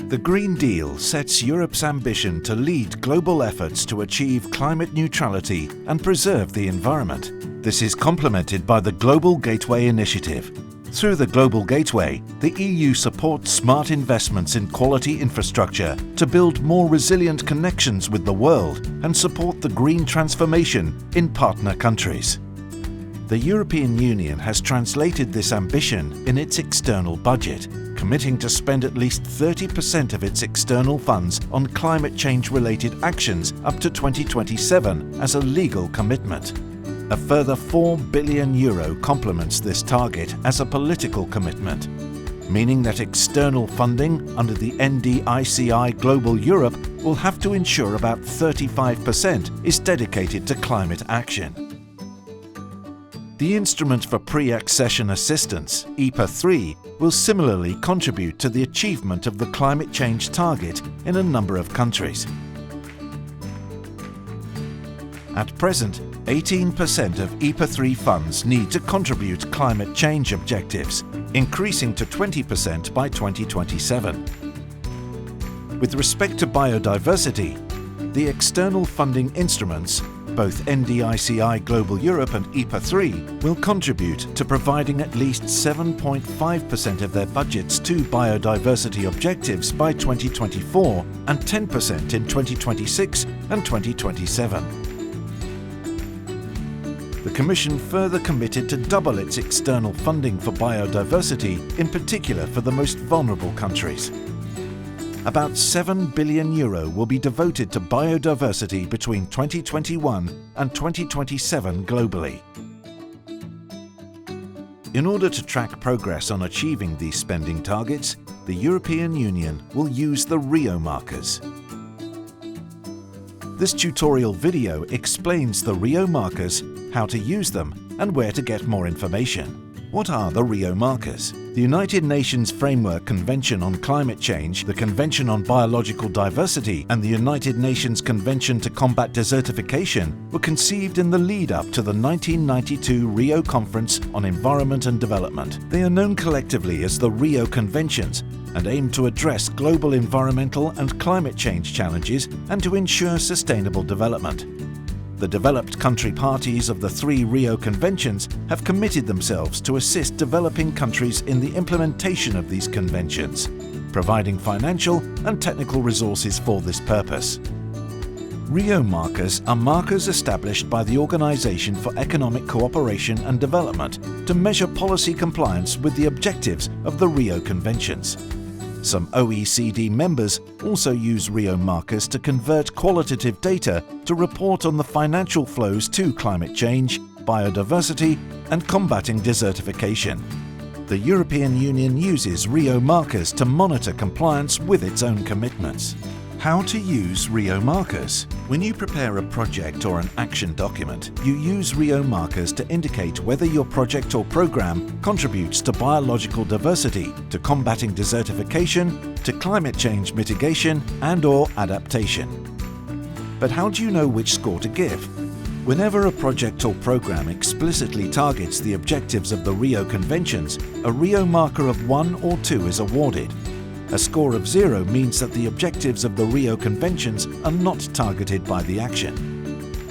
The Green Deal sets Europe's ambition to lead global efforts to achieve climate neutrality and preserve the environment. This is complemented by the Global Gateway Initiative. Through the Global Gateway, the EU supports smart investments in quality infrastructure to build more resilient connections with the world and support the green transformation in partner countries. The European Union has translated this ambition in its external budget, committing to spend at least 30% of its external funds on climate change-related actions up to 2027 as a legal commitment. A further €4 billion complements this target as a political commitment, meaning that external funding under the NDICI Global Europe will have to ensure about 35% is dedicated to climate action. The Instrument for Pre-Accession Assistance, IPA 3, will similarly contribute to the achievement of the climate change target in a number of countries. At present, 18% of IPA 3 funds need to contribute climate change objectives, increasing to 20% by 2027. With respect to biodiversity, the external funding instruments, both NDICI Global Europe and IPA 3, will contribute to providing at least 7.5% of their budgets to biodiversity objectives by 2024 and 10% in 2026 and 2027. The Commission further committed to double its external funding for biodiversity, in particular for the most vulnerable countries. About €7 billion will be devoted to biodiversity between 2021 and 2027 globally. In order to track progress on achieving these spending targets, the European Union will use the Rio Markers. This tutorial video explains the Rio Markers, how to use them, and where to get more information. What are the Rio Markers? The United Nations Framework Convention on Climate Change, the Convention on Biological Diversity, and the United Nations Convention to Combat Desertification were conceived in the lead-up to the 1992 Rio Conference on Environment and Development. They are known collectively as the Rio Conventions and aim to address global environmental and climate change challenges and to ensure sustainable development. The developed country parties of the 3 Rio Conventions have committed themselves to assist developing countries in the implementation of these conventions, providing financial and technical resources for this purpose. Rio Markers are markers established by the Organization for Economic Cooperation and Development to measure policy compliance with the objectives of the Rio Conventions. Some OECD members also use Rio Markers to convert qualitative data to report on the financial flows to climate change, biodiversity, and combating desertification. The European Union uses Rio Markers to monitor compliance with its own commitments. How to use Rio Markers? When you prepare a project or an action document, you use Rio Markers to indicate whether your project or program contributes to biological diversity, to combating desertification, to climate change mitigation, and/or adaptation. But how do you know which score to give? Whenever a project or program explicitly targets the objectives of the Rio Conventions, a Rio marker of 1 or 2 is awarded. A score of 0 means that the objectives of the Rio Conventions are not targeted by the action.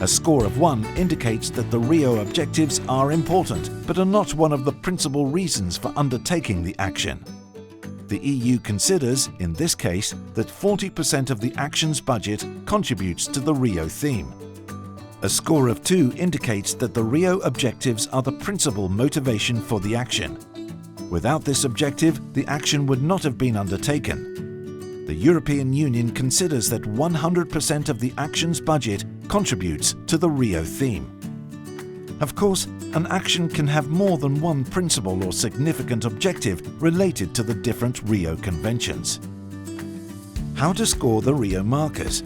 A score of 1 indicates that the Rio objectives are important, but are not one of the principal reasons for undertaking the action. The EU considers, in this case, that 40% of the action's budget contributes to the Rio theme. A score of 2 indicates that the Rio objectives are the principal motivation for the action. Without this objective, the action would not have been undertaken. The European Union considers that 100% of the action's budget contributes to the Rio theme. Of course, an action can have more than one principal or significant objective related to the different Rio Conventions. How to score the Rio Markers?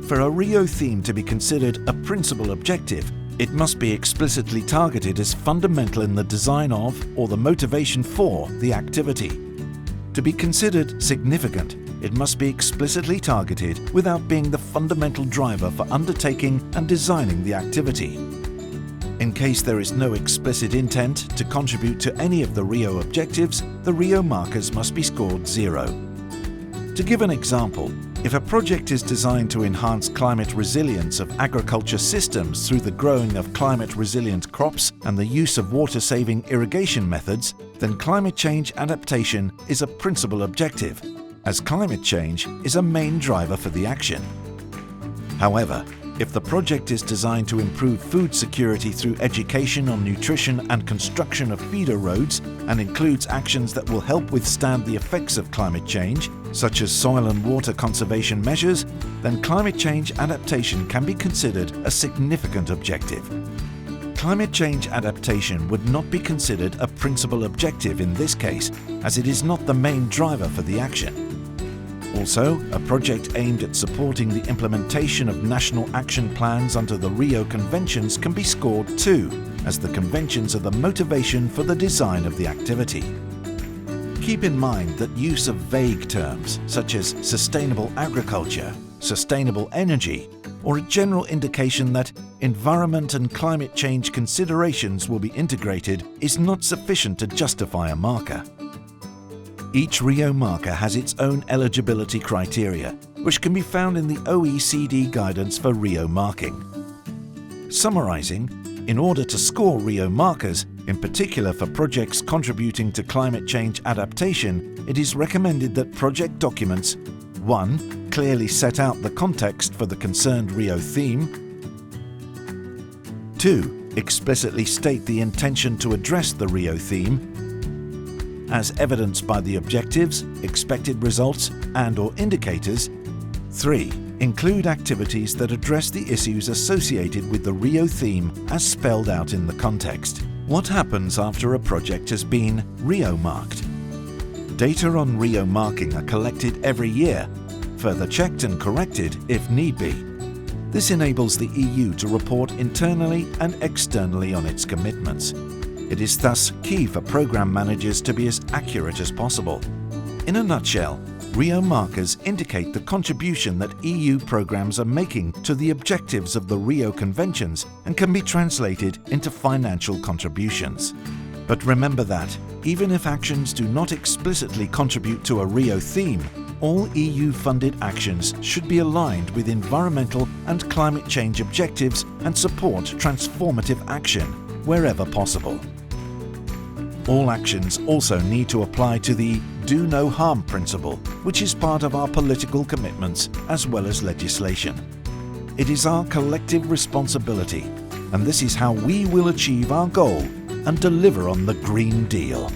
For a Rio theme to be considered a principal objective, it must be explicitly targeted as fundamental in the design of or the motivation for the activity. To be considered significant, it must be explicitly targeted without being the fundamental driver for undertaking and designing the activity. In case there is no explicit intent to contribute to any of the Rio objectives, the Rio markers must be scored 0. To give an example, if a project is designed to enhance climate resilience of agriculture systems through the growing of climate-resilient crops and the use of water-saving irrigation methods, then climate change adaptation is a principal objective, as climate change is a main driver for the action. However, if the project is designed to improve food security through education on nutrition and construction of feeder roads and includes actions that will help withstand the effects of climate change, such as soil and water conservation measures, then climate change adaptation can be considered a significant objective. Climate change adaptation would not be considered a principal objective in this case, as it is not the main driver for the action. Also, a project aimed at supporting the implementation of national action plans under the Rio Conventions can be scored too, as the conventions are the motivation for the design of the activity. Keep in mind that use of vague terms such as sustainable agriculture, sustainable energy, or a general indication that environment and climate change considerations will be integrated is not sufficient to justify a marker. Each Rio marker has its own eligibility criteria, which can be found in the OECD guidance for Rio marking. Summarizing, in order to score Rio markers, in particular for projects contributing to climate change adaptation, it is recommended that project documents 1. Clearly set out the context for the concerned Rio theme. 2. Explicitly state the intention to address the Rio theme, as evidenced by the objectives, expected results, and/or indicators. 3. Include activities that address the issues associated with the Rio theme as spelled out in the context. What happens after a project has been Rio marked? Data on Rio marking are collected every year, further checked and corrected if need be. This enables the EU to report internally and externally on its commitments. It is thus key for program managers to be as accurate as possible. In a nutshell, Rio markers indicate the contribution that EU programs are making to the objectives of the Rio Conventions and can be translated into financial contributions. But remember that, even if actions do not explicitly contribute to a Rio theme, all EU-funded actions should be aligned with environmental and climate change objectives and support transformative action wherever possible. All actions also need to apply to the Do No Harm principle, which is part of our political commitments as well as legislation. It is our collective responsibility, and this is how we will achieve our goal and deliver on the Green Deal.